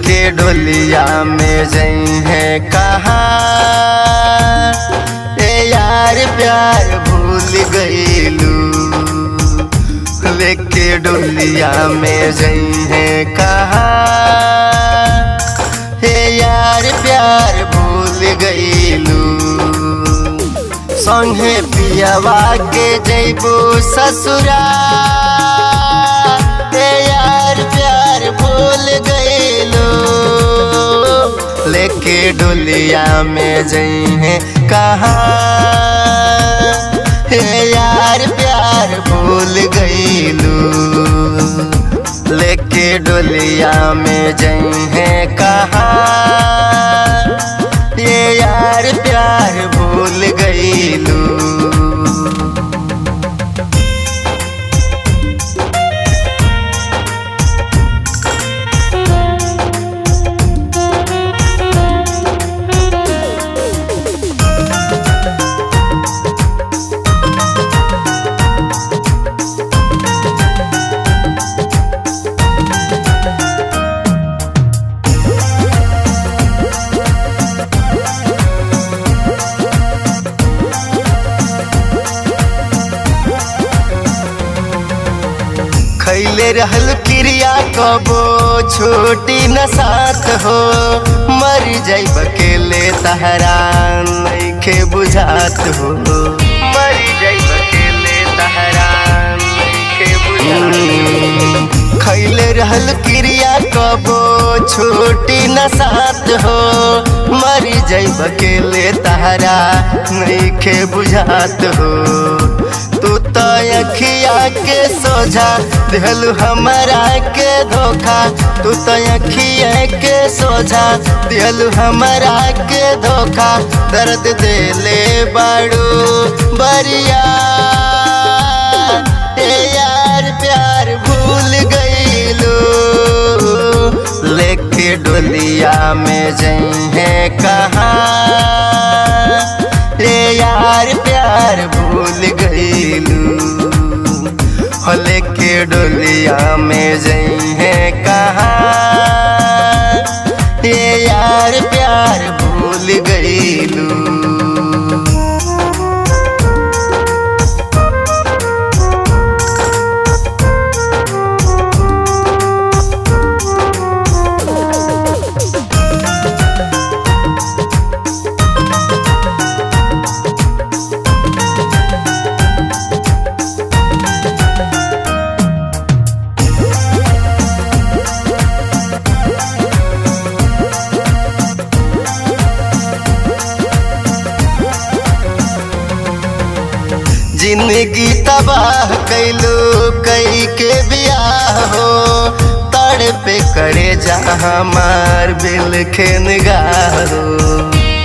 लेके डोलिया में जई है कहाँ। ए यार प्यार भूल गईलू, लेके डोलिया में जई है कहाँ। हे यार प्यार भूल गईलू, संगे पियावा के जइबू ससुरा। हे यार प्यार भूल गईलू, लेके डोलिया में जई है कहाँ। हे यार प्यार भूल गईलू, लेके डोलिया में जई है कहाँ। ये यार प्यार भूल गईलू। खैले रहल क्रिया कबो छोटी न साथ हो। मर जाइब अकेले तहरा नइखे बुझात हो। मर जाइब अकेले तहरा नइखे बुझात हो। खैले रहल क्रिया कबो छोटी न साथ हो। मर जाइब अकेले तहरा नइखे बुझात हो। तू तो अखिया के सोझा दिहलू हमरा के धोखा। तू तो अखिया के सोझा दिहलू हमरा के धोखा। दर्द देले बाड़ू बरिया। ए यार प्यार भूल गईलू, लेके डोलिया में जई है कहाँ। ए यार प्यार भूल गईलू, लेके डोलिया में जई है कहाँ। ये यार प्यार भूल गईलू। जिंदगी तबाह कैलू कई के बियाह हो। तड़पे करे जा हमार बिल के निगाह हो।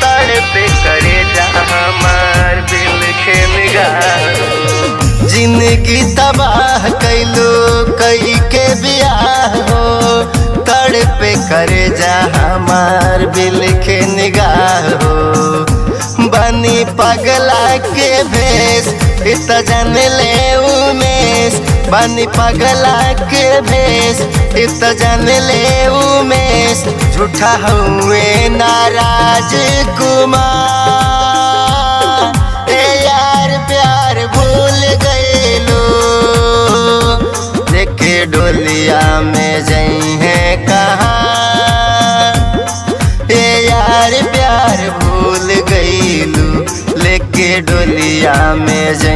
तड़पे करे जा हमार बिल के निगाह हो। जिंदगी तबाह कैलू कई के बियाह हो। तड़पे करे जा हमार बिल के निगाह हो। बनी पगला के भेष इत जन ले उमेश। बनी पगला के भेष इत जन ले उमेश। झूठा हुए नाराज कुमार। ए यार प्यार भूल गईलू, लेके डोलिया में जई है कहाँ। ए यार प्यार भूल गईलू, लेके डोलिया में जई